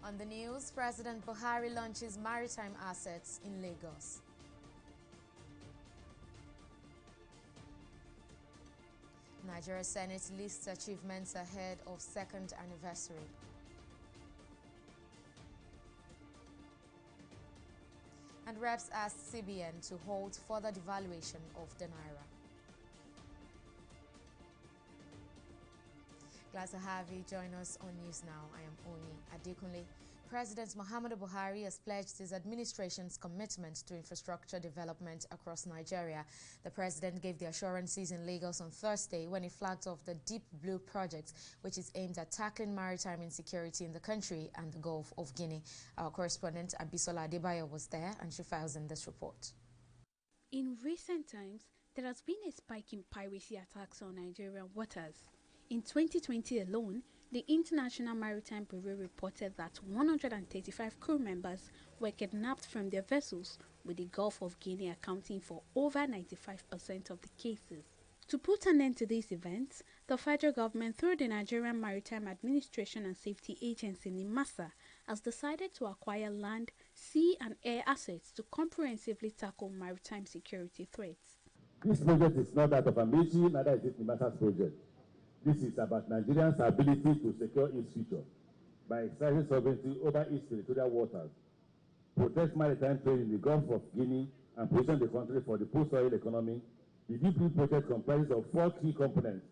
On the news, President Buhari launches maritime assets in Lagos. Nigeria Senate lists achievements ahead of second anniversary. And reps asked CBN to halt further devaluation of the naira. Glad to have you join us on News Now. I am Oni Adekunle. President Muhammadu Buhari has pledged his administration's commitment to infrastructure development across Nigeria. The president gave the assurances in Lagos on Thursday when he flagged off the Deep Blue project, which is aimed at tackling maritime insecurity in the country and the Gulf of Guinea. Our correspondent Abisola Adebayo was there and she files in this report. In recent times, there has been a spike in piracy attacks on Nigerian waters. In 2020 alone, the International Maritime Bureau reported that 135 crew members were kidnapped from their vessels, with the Gulf of Guinea accounting for over 95% of the cases. To put an end to these events, the federal government, through the Nigerian Maritime Administration and Safety Agency (NIMASA), has decided to acquire land, sea and air assets to comprehensively tackle maritime security threats. This project is not that of a military, neither is it NIMASA's project. This is about Nigeria's ability to secure its future by exercising sovereignty over its territorial waters, protect maritime trade in the Gulf of Guinea, and position the country for the post-oil economy. The Deep Blue project comprises of 4 key components: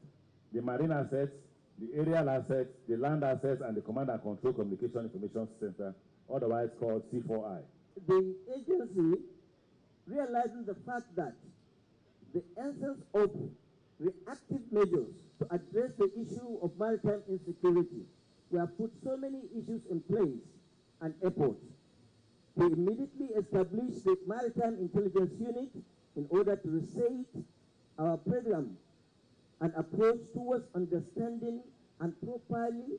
the marine assets, the aerial assets, the land assets, and the Command and Control Communication Information Center, otherwise called C4I. The agency, realizing the fact that the essence of reactive measures to address the issue of maritime insecurity, we have put so many issues in place and efforts. We immediately established the Maritime Intelligence Unit in order to reset our program and approach towards understanding and profiling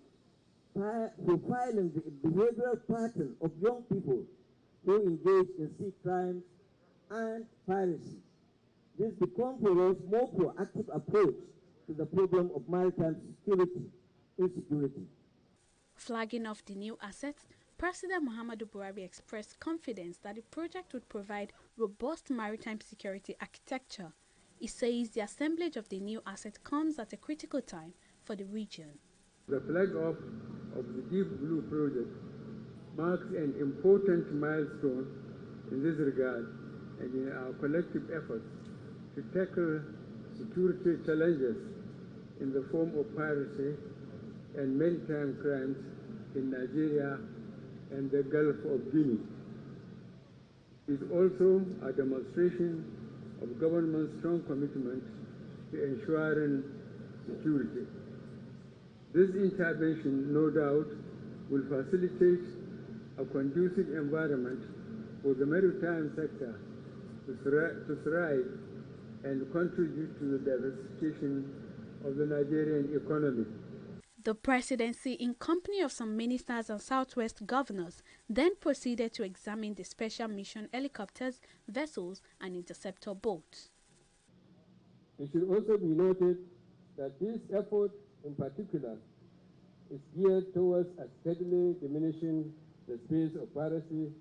the behavioral pattern of young people who engage in sea crimes and piracy. This becomes for us more proactive approach to the problem of maritime insecurity. Flagging off the new assets, President Muhammadu Buhari expressed confidence that the project would provide robust maritime security architecture. He says the assemblage of the new asset comes at a critical time for the region. The flag off of the Deep Blue project marks an important milestone in this regard and in our collective efforts to tackle security challenges in the form of piracy and maritime crimes in Nigeria and the Gulf of Guinea. It is also a demonstration of government's strong commitment to ensuring security. This intervention, no doubt, will facilitate a conducive environment for the maritime sector to thrive and contribute to the diversification of the Nigerian economy. The presidency, in company of some ministers and Southwest governors, then proceeded to examine the special mission helicopters, vessels, and interceptor boats. It should also be noted that this effort, in particular, is geared towards a steadily diminishing the space of piracy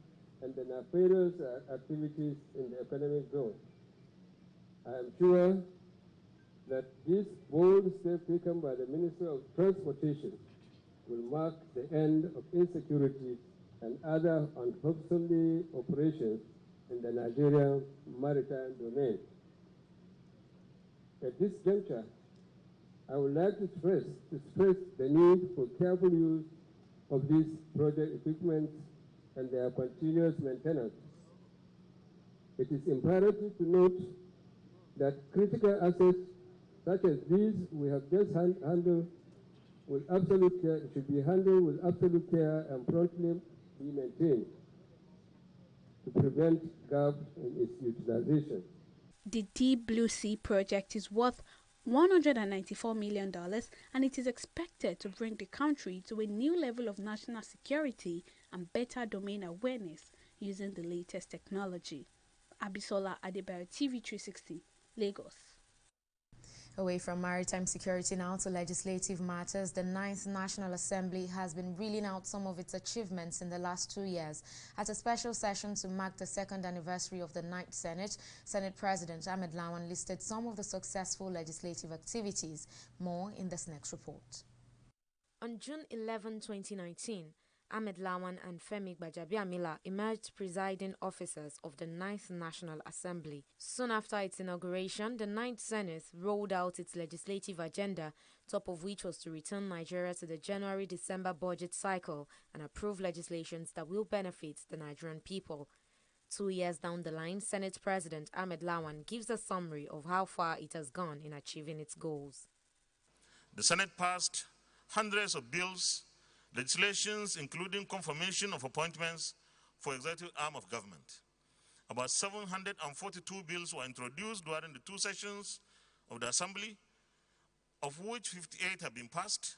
and the nefarious activities in the economic zone. I am sure that this bold step taken by the Minister of Transportation will mark the end of insecurity and other unwholesome operations in the Nigerian maritime domain. At this juncture, I would like to stress the need for careful use of these project equipment and their continuous maintenance. It is imperative to note that critical assets such as these we have just handled with absolute care, should be handled with absolute care and promptly be maintained to prevent gap in its utilization. The Deep Blue Sea project is worth $194 million and it is expected to bring the country to a new level of national security and better domain awareness using the latest technology. Abisola Adebayo, TV360, Lagos. Away from maritime security now to legislative matters, the 9th National Assembly has been reeling out some of its achievements in the last 2 years. At a special session to mark the 2nd anniversary of the 9th Senate, Senate President Ahmed Lawan listed some of the successful legislative activities. More in this next report. On June 11, 2019, Ahmed Lawan and Femi Gbajabiamila emerged presiding officers of the 9th National Assembly. Soon after its inauguration, the 9th Senate rolled out its legislative agenda, top of which was to return Nigeria to the January-December budget cycle and approve legislations that will benefit the Nigerian people. 2 years down the line, Senate President Ahmed Lawan gives a summary of how far it has gone in achieving its goals. The Senate passed hundreds of bills, legislations including confirmation of appointments for executive arm of government. About 742 bills were introduced during the 2 sessions of the Assembly, of which 58 have been passed.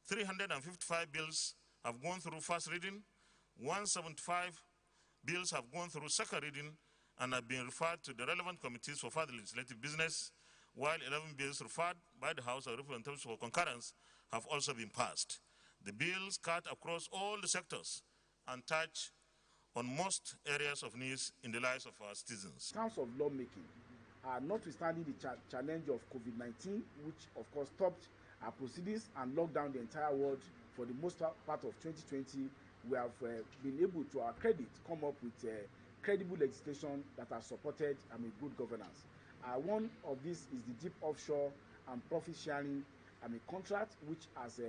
355 bills have gone through first reading, 175 bills have gone through second reading and have been referred to the relevant committees for further legislative business, while 11 bills referred by the House of Representatives for concurrence have also been passed. The bills cut across all the sectors and touch on most areas of needs in the lives of our citizens. In terms of lawmaking, notwithstanding the challenge of COVID-19, which of course stopped our proceedings and locked down the entire world for the most part of 2020, we have been able to our credit come up with credible legislation that has supported good governance. One of these is the deep offshore and profit sharing contract, which has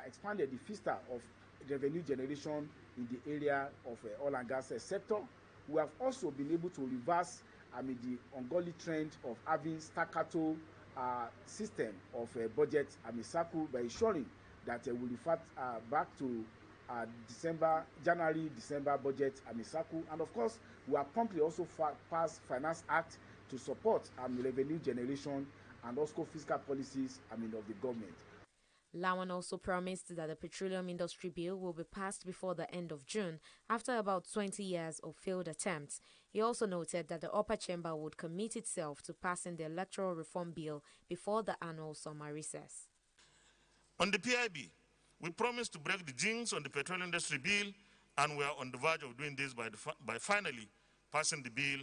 expanded the vista of revenue generation in the area of oil and gas sector. We have also been able to reverse the ungodly trend of having staccato system of budget cycle by ensuring that we refer back to January-December budget cycle. And of course, we have promptly also passed Finance Act to support revenue generation and also fiscal policies of the government. Lawan also promised that the Petroleum Industry Bill will be passed before the end of June, after about 20 years of failed attempts. He also noted that the upper chamber would commit itself to passing the Electoral Reform Bill before the annual summer recess. On the PIB, we promised to break the jinx on the Petroleum Industry Bill, and we are on the verge of doing this by finally passing the bill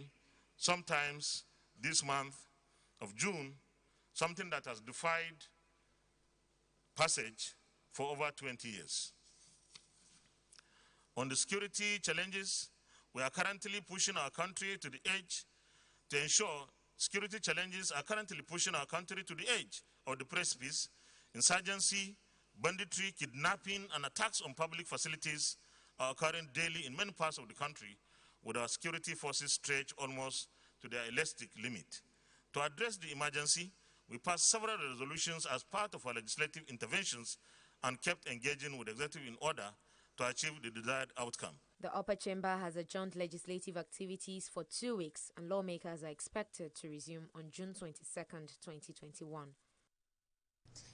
sometimes this month of June, something that has defied passage for over 20 years. On the security challenges, we are currently pushing our country to the edge to ensure security challenges are currently pushing our country to the edge of the precipice. Insurgency, banditry, kidnapping, and attacks on public facilities are occurring daily in many parts of the country, with our security forces stretched almost to their elastic limit. To address the emergency, we passed several resolutions as part of our legislative interventions and kept engaging with the executive in order to achieve the desired outcome. The upper chamber has adjourned legislative activities for 2 weeks, and lawmakers are expected to resume on June 22nd, 2021.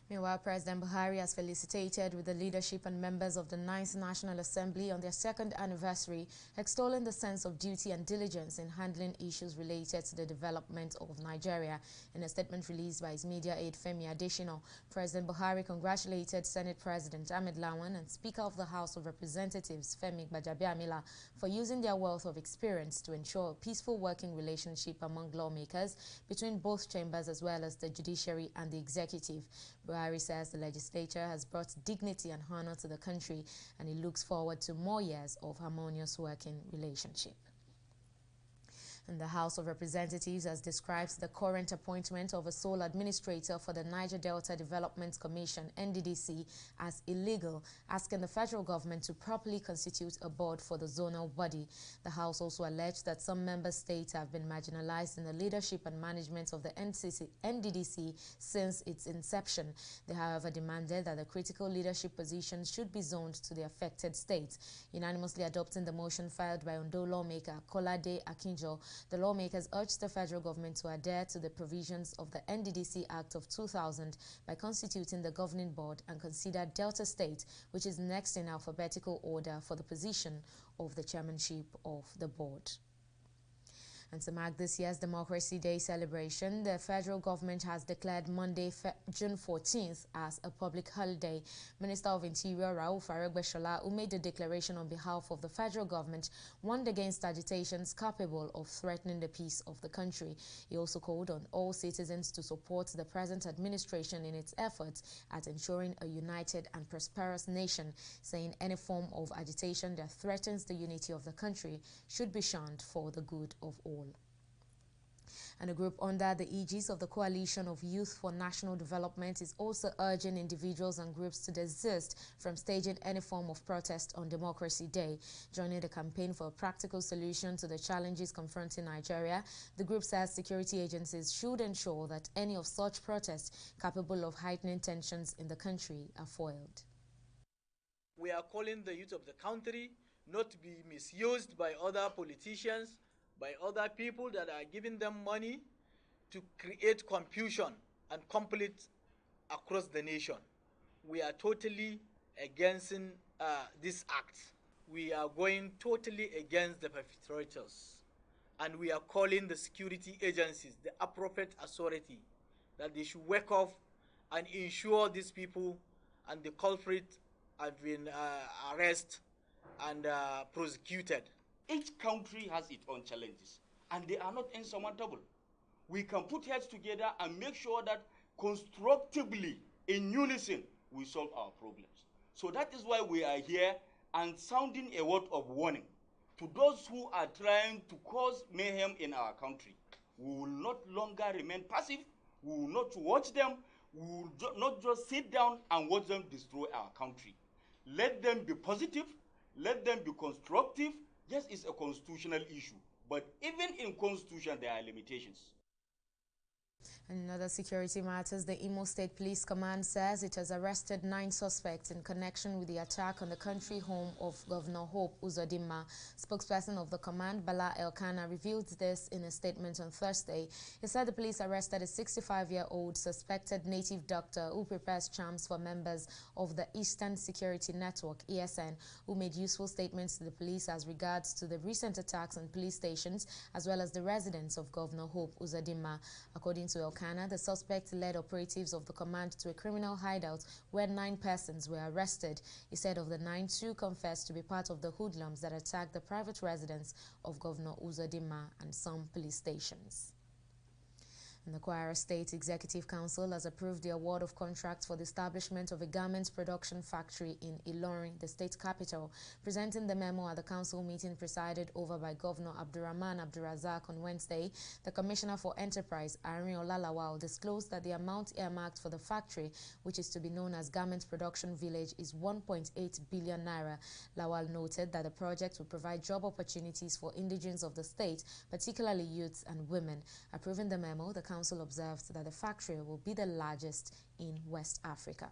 Meanwhile, President Buhari has felicitated with the leadership and members of the 9th National Assembly on their 2nd anniversary, extolling the sense of duty and diligence in handling issues related to the development of Nigeria. In a statement released by his media aide Femi Adesina, President Buhari congratulated Senate President Ahmed Lawan and Speaker of the House of Representatives Femi Gbajabiamila for using their wealth of experience to ensure a peaceful working relationship among lawmakers between both chambers as well as the judiciary and the executive. Buhari says the legislature has brought dignity and honor to the country, and he looks forward to more years of harmonious working relationship. And the House of Representatives has described the current appointment of a sole administrator for the Niger Delta Development Commission, NDDC, as illegal, asking the federal government to properly constitute a board for the zonal body. The House also alleged that some member states have been marginalized in the leadership and management of the NDDC since its inception. They, however, demanded that the critical leadership positions should be zoned to the affected states. Unanimously adopting the motion filed by Ondo lawmaker Kolade Akinjo, the lawmakers urged the federal government to adhere to the provisions of the NDDC Act of 2000 by constituting the governing board and consider Delta State, which is next in alphabetical order, for the position of the chairmanship of the board. And to mark this year's Democracy Day celebration, the federal government has declared Monday, June 14th as a public holiday. Minister of Interior Rauf Aregbesola, who made the declaration on behalf of the federal government, warned against agitations capable of threatening the peace of the country. He also called on all citizens to support the present administration in its efforts at ensuring a united and prosperous nation, saying any form of agitation that threatens the unity of the country should be shunned for the good of all. And a group under the aegis of the Coalition of Youth for National Development is also urging individuals and groups to desist from staging any form of protest on Democracy Day. Joining the campaign for a practical solution to the challenges confronting Nigeria, the group says security agencies should ensure that any of such protests capable of heightening tensions in the country are foiled. We are calling the youth of the country not to be misused by other politicians, by other people that are giving them money to create confusion and conflict across the nation. We are totally against this act. We are going totally against the perpetrators. And we are calling the security agencies, the appropriate authority, that they should wake up and ensure these people and the culprit have been arrested and prosecuted. Each country has its own challenges, and they are not insurmountable. We can put heads together and make sure that constructively, in unison, we solve our problems. So that is why we are here and sounding a word of warning to those who are trying to cause mayhem in our country. We will not longer remain passive. We will not watch them. We will not just sit down and watch them destroy our country. Let them be positive. Let them be constructive. Yes, it's a constitutional issue, but even in constitution, there are limitations. In other security matters, the Imo State Police Command says it has arrested 9 suspects in connection with the attack on the country home of Governor Hope Uzodinma. Spokesperson of the command, Bala Elkanah, revealed this in a statement on Thursday. He said the police arrested a 65-year-old suspected native doctor who prepares charms for members of the Eastern Security Network, ESN, who made useful statements to the police as regards to the recent attacks on police stations as well as the residence of Governor Hope Uzodinma. According to Elkanah, the suspect led operatives of the command to a criminal hideout where 9 persons were arrested. He said of the 9, 2 confessed to be part of the hoodlums that attacked the private residence of Governor Uzodinma and some police stations. And the Kwara State Executive Council has approved the award of contracts for the establishment of a garment production factory in Ilorin, the state capital. Presenting the memo at the council meeting presided over by Governor Abdurrahman Abdurazak on Wednesday, the Commissioner for Enterprise, Arin Olalawal, disclosed that the amount earmarked for the factory, which is to be known as Garment Production Village, is 1.8 billion naira. Lawal noted that the project will provide job opportunities for indigenes of the state, particularly youths and women. Approving the memo, the council observed that the factory will be the largest in West Africa.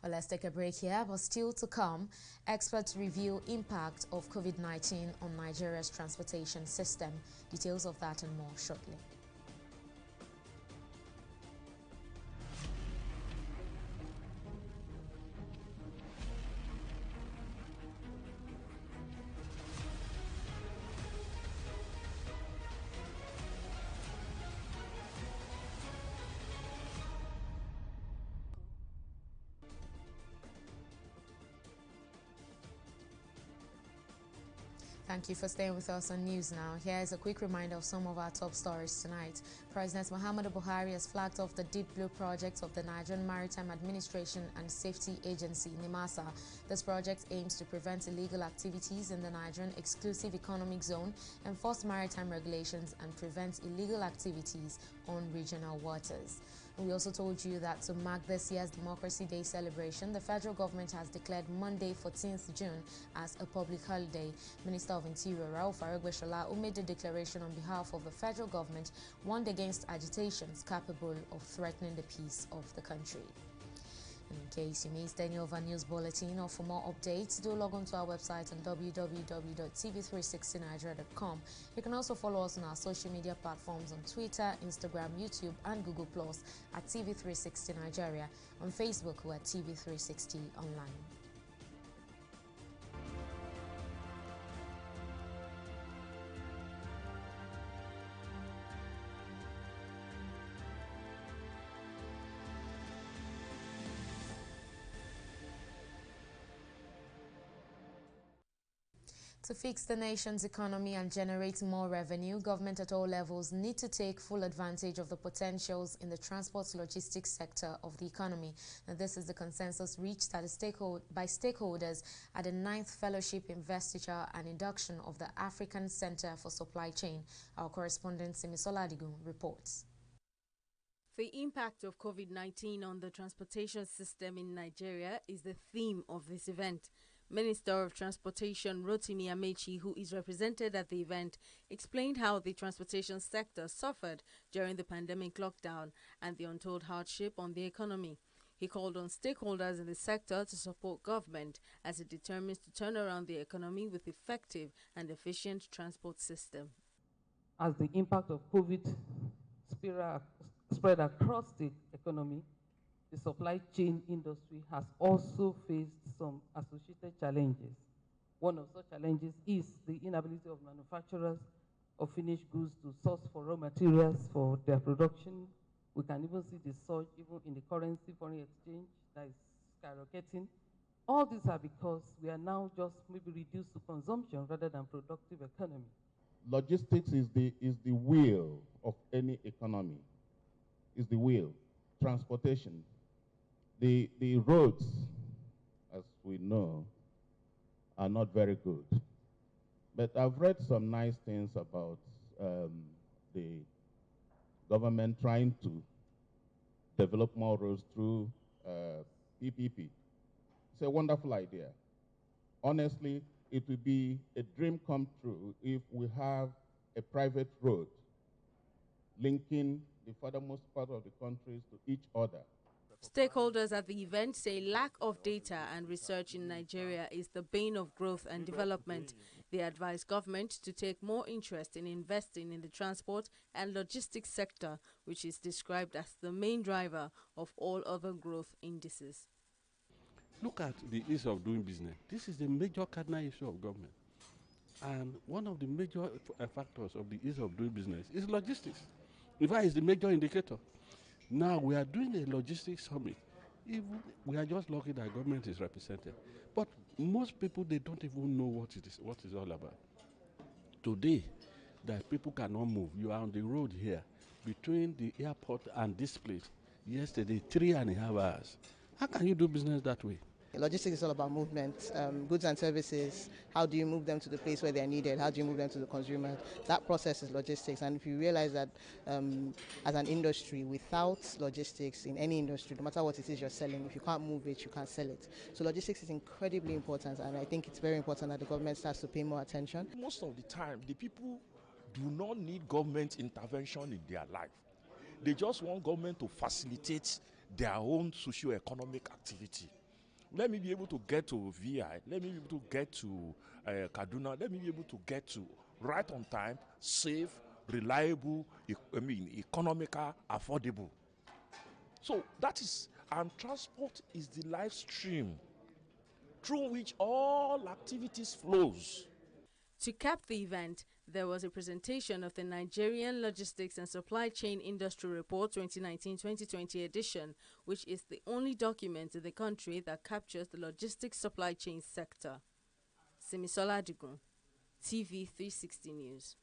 Well, let's take a break here, but still to come, experts review impact of COVID-19 on Nigeria's transportation system. Details of that and more shortly. Thank you for staying with us on News Now. Here is a quick reminder of some of our top stories tonight. President Muhammadu Buhari has flagged off the Deep Blue project of the Nigerian Maritime Administration and Safety Agency, NIMASA. This project aims to prevent illegal activities in the Nigerian Exclusive Economic Zone, enforce maritime regulations, and prevent illegal activities on regional waters. We also told you that to mark this year's Democracy Day celebration, the federal government has declared Monday, 14th June, as a public holiday. Minister of Interior Rauf Aregbesola, who made the declaration on behalf of the federal government, warned against agitations capable of threatening the peace of the country. And in case you missed any of our news bulletin or for more updates, do log on to our website on www.tv360nigeria.com. You can also follow us on our social media platforms on Twitter, Instagram, YouTube, and Google Plus at TV360 Nigeria. On Facebook, we're at TV360 Online. To fix the nation's economy and generate more revenue, government at all levels need to take full advantage of the potentials in the transport logistics sector of the economy. And this is the consensus reached at by stakeholders at the 9th Fellowship Investiture and Induction of the African Center for Supply Chain. Our correspondent Simisola Adigun reports. The impact of COVID-19 on the transportation system in Nigeria is the theme of this event. Minister of Transportation Rotimi Amechi, who is represented at the event, explained how the transportation sector suffered during the pandemic lockdown and the untold hardship on the economy. He called on stakeholders in the sector to support government as it determines to turn around the economy with effective and efficient transport system. As the impact of COVID spread across the economy, the supply chain industry has also faced some associated challenges. One of such challenges is the inability of manufacturers of finished goods to source for raw materials for their production. We can even see the surge even in the currency foreign exchange that is skyrocketing. All these are because we are now just maybe reduced to consumption rather than productive economy. Logistics is the wheel of any economy. Is the wheel. Transportation. The roads, as we know, are not very good. But I've read some nice things about the government trying to develop more roads through PPP. It's a wonderful idea. Honestly, it would be a dream come true if we have a private road linking the furthermost part of the countries to each other. Stakeholders at the event say lack of data and research in Nigeria is the bane of growth and development. They advise government to take more interest in investing in the transport and logistics sector, which is described as the main driver of all other growth indices. Look at the ease of doing business. This is the major cardinal issue of government. And one of the major factors of the ease of doing business is logistics. In fact, it's the major indicator. Now we are doing a logistics summit. We are just lucky that government is represented. But most people, they don't even know what it's all about. Today, that people cannot move. You are on the road here between the airport and this place. Yesterday, 3.5 hours. How can you do business that way? Logistics is all about movement, goods and services. How do you move them to the place where they're needed? How do you move them to the consumer? That process is logistics. And if you realize that as an industry, without logistics in any industry, no matter what it is you're selling, if you can't move it, you can't sell it. So logistics is incredibly important, and I think it's very important that the government starts to pay more attention. Most of the time, the people do not need government intervention in their life. They just want government to facilitate their own socio-economic activity. Let me be able to get to VI, let me be able to get to Kaduna, let me be able to get to right on time, safe, reliable, economical, affordable. So that is, and transport is the life stream through which all activities flows. To cap the event, there was a presentation of the Nigerian Logistics and Supply Chain Industry Report 2019-2020 edition, which is the only document in the country that captures the logistics supply chain sector. Simisola Adigun, TV360 News.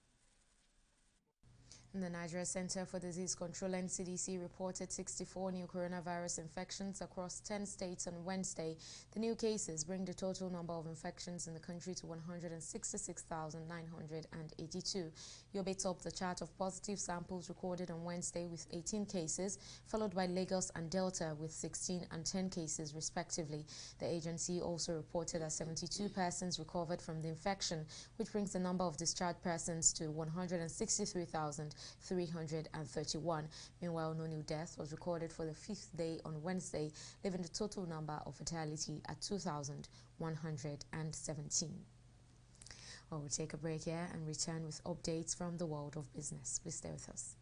The Nigeria Center for Disease Control (NCDC) reported 64 new coronavirus infections across 10 states on Wednesday. The new cases bring the total number of infections in the country to 166,982. Yobe topped the chart of positive samples recorded on Wednesday with 18 cases, followed by Lagos and Delta with 16 and 10 cases respectively. The agency also reported that 72 persons recovered from the infection, which brings the number of discharged persons to 163,331. Meanwhile, no new death was recorded for the 5th day on Wednesday, leaving the total number of fatality at 2,117. Well, we'll take a break here and return with updates from the world of business. Please stay with us.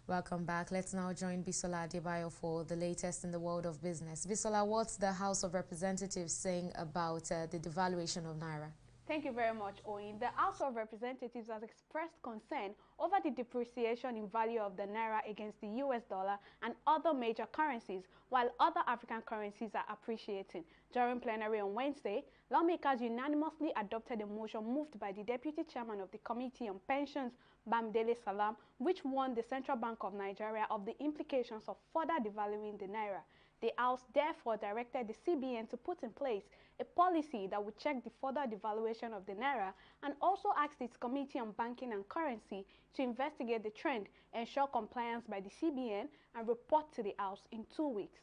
Welcome back. Let's now join Bisola Adebayo for the latest in the world of business. Bisola, what's the House of Representatives saying about the devaluation of Naira? Thank you very much, Owen. The House of Representatives has expressed concern over the depreciation in value of the Naira against the US dollar and other major currencies, while other African currencies are appreciating. During plenary on Wednesday, lawmakers unanimously adopted a motion moved by the Deputy Chairman of the Committee on Pensions, Bamidele Salam, which warned the Central Bank of Nigeria of the implications of further devaluing the Naira. The House therefore directed the CBN to put in place a policy that would check the further devaluation of the Naira and also asked its Committee on Banking and Currency to investigate the trend, ensure compliance by the CBN, and report to the House in 2 weeks.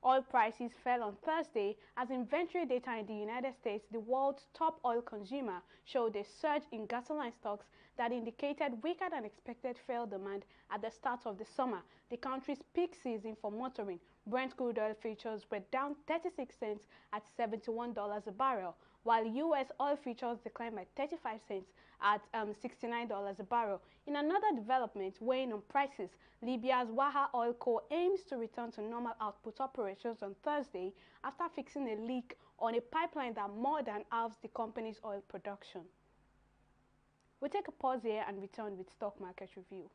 Oil prices fell on Thursday as inventory data in the United States, the world's top oil consumer, showed a surge in gasoline stocks that indicated weaker than expected fuel demand at the start of the summer, the country's peak season for motoring. Brent crude oil futures were down 36 cents at $71 a barrel, while U.S. oil futures declined by 35 cents at $69 a barrel. In another development weighing on prices, Libya's Waha Oil Co. aims to return to normal output operations on Thursday after fixing a leak on a pipeline that more than halves the company's oil production. We'll take a pause here and return with stock market review.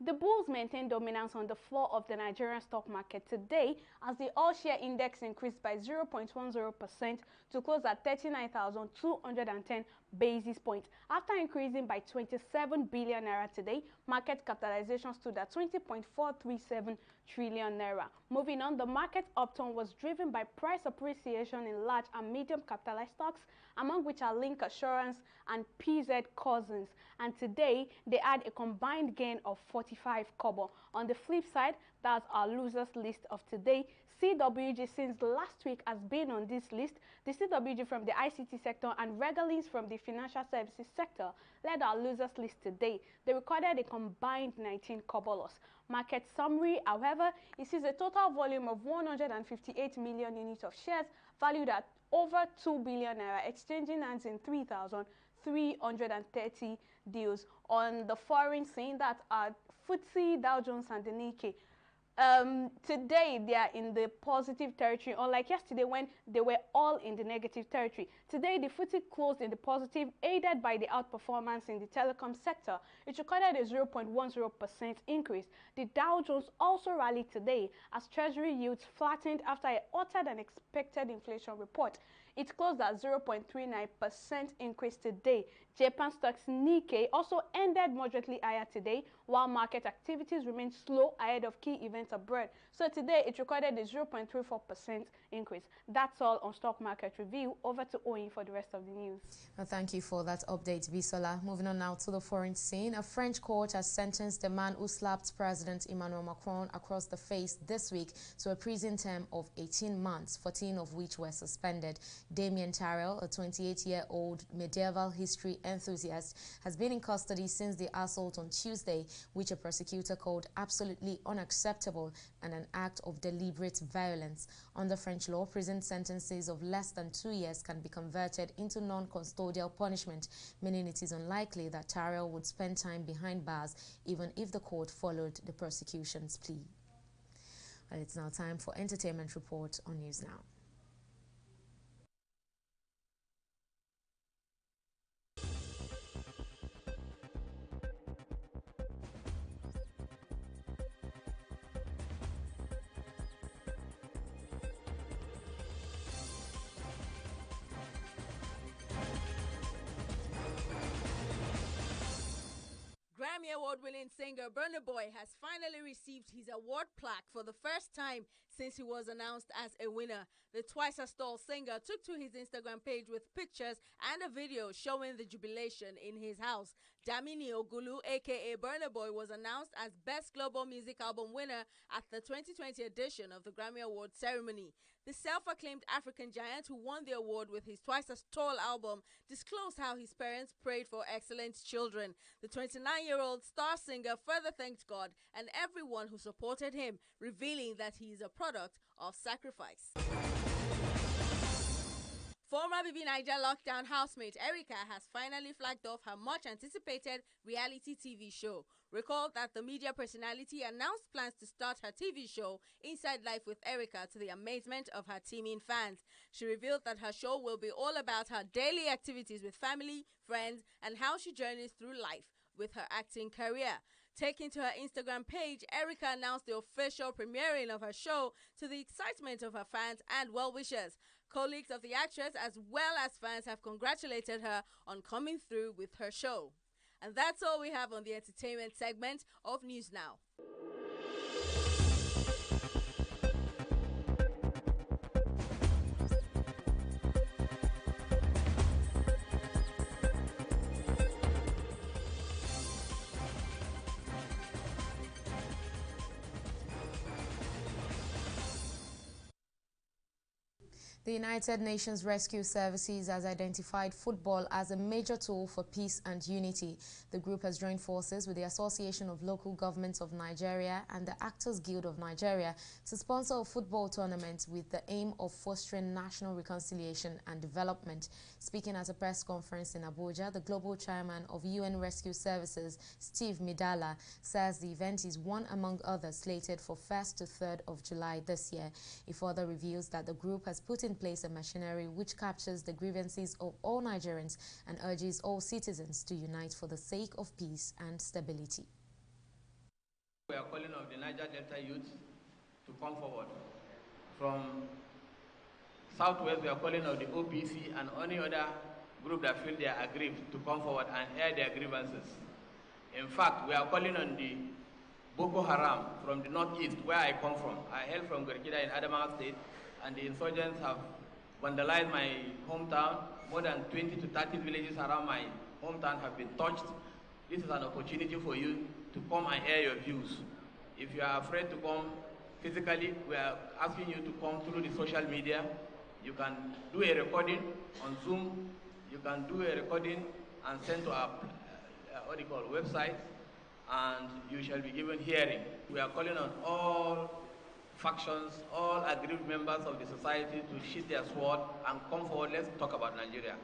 The bulls maintained dominance on the floor of the Nigerian stock market today as the all-share index increased by 0.10% to close at 39,210 basis points. After increasing by 27 billion naira today, market capitalization stood at 20.437 trillion naira. Moving on, the market upturn was driven by price appreciation in large and medium capitalized stocks, among which are Link Assurance and PZ Cousins. And today, they had a combined gain of 45 kobo. On the flip side, that's our losers list of today. CWG since last week has been on this list. The CWG from the ICT sector and Regalins from the financial services sector led our losers list today. They recorded a combined 19 kobo loss. Market summary, however, it sees a total volume of 158 million units of shares valued at over 2 billion naira, exchanging hands in 3,330 deals. On the foreign scene, that are FTSE, Dow Jones, and the Nikkei. Today they are in the positive territory, unlike yesterday when they were all in the negative territory. Today the FTSE closed in the positive, aided by the outperformance in the telecom sector. It recorded a 0.10% increase. The Dow Jones also rallied today as Treasury yields flattened after a hotter than expected inflation report. It closed at 0.39% increase today. Japan stocks Nikkei also ended moderately higher today, while market activities remained slow ahead of key events abroad. So today it recorded a 0.34% increase. That's all on stock market review. Over to Oyin for the rest of the news. Well, thank you for that update, Bisola. Moving on now to the foreign scene. A French court has sentenced the man who slapped President Emmanuel Macron across the face this week to a prison term of 18 months, 14 of which were suspended. Damien Tarrell, a 28-year-old medieval history enthusiast, has been in custody since the assault on Tuesday, which a prosecutor called absolutely unacceptable and an act of deliberate violence. Under French law, prison sentences of less than 2 years can be converted into non-custodial punishment, meaning it is unlikely that Tarrell would spend time behind bars even if the court followed the prosecution's plea. Well, it's now time for Entertainment Report on News Now. Grammy Award-winning singer Burna Boy has finally received his award plaque for the first time since he was announced as a winner. The twice-as-tall singer took to his Instagram page with pictures and a video showing the jubilation in his house. Damini Ogulu, aka Burna Boy, was announced as Best Global Music Album winner at the 2020 edition of the Grammy Awards ceremony. The self-acclaimed African giant, who won the award with his twice-as-tall album, disclosed how his parents prayed for excellent children. The 29-year-old star singer further thanked God and everyone who supported him, revealing that he is a product of sacrifice. Former BB Niger lockdown housemate Erica has finally flagged off her much-anticipated reality TV show. Recall that the media personality announced plans to start her TV show, Inside Life with Erica, to the amazement of her teeming fans. She revealed that her show will be all about her daily activities with family, friends, and how she journeys through life with her acting career. Taking to her Instagram page, Erica announced the official premiering of her show to the excitement of her fans and well-wishers. Colleagues of the actress as well as fans have congratulated her on coming through with her show. And that's all we have on the entertainment segment of News Now. The United Nations Rescue Services has identified football as a major tool for peace and unity. The group has joined forces with the Association of Local Governments of Nigeria and the Actors Guild of Nigeria to sponsor a football tournament with the aim of fostering national reconciliation and development. Speaking at a press conference in Abuja, the global chairman of UN Rescue Services, Steve Midala, says the event is one among others slated for 1st to 3rd of July this year. He further reveals that the group has put in place a machinery which captures the grievances of all Nigerians and urges all citizens to unite for the sake of peace and stability. We are calling on the Niger Delta youth to come forward. From Southwest, we are calling on the OPC and any other group that feel they are aggrieved to come forward and air their grievances. In fact, we are calling on the Boko Haram from the northeast, where I come from. I hail from Gorkida in Adamawa State, and the insurgents have vandalized my hometown. More than 20 to 30 villages around my hometown have been touched. This is an opportunity for you to come and air your views. If you are afraid to come physically, we are asking you to come through the social media. You can do a recording on Zoom. You can do a recording and send to our website, and you shall be given hearing. We are calling on all factions, all aggrieved members of the society to sheath their sword and come forward. Let's talk about Nigeria.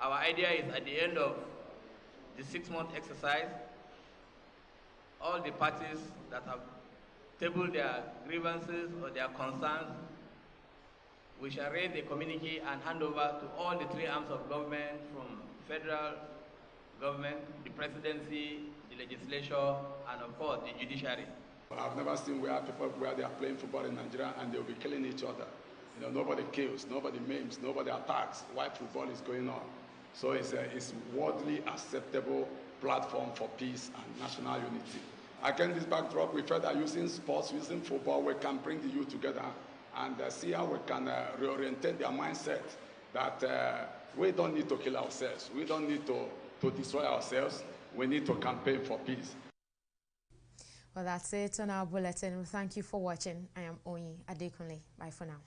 Our idea is at the end of the 6-month exercise, all the parties that have tabled their grievances or their concerns, we shall raise a communique and hand over to all the 3 arms of government, from federal government, the presidency, the legislature, and of course the judiciary. I've never seen where they are playing football in Nigeria and they'll be killing each other. You know, nobody kills, nobody maims, nobody attacks while football is going on. So it's a worldly acceptable platform for peace and national unity. Against this backdrop, we felt that using sports, using football, we can bring the youth together and see how we can reorientate their mindset that we don't need to kill ourselves. We don't need to destroy ourselves. We need to campaign for peace. Well, that's it on our bulletin. Thank you for watching. I am Oyi Adekunle. Bye for now.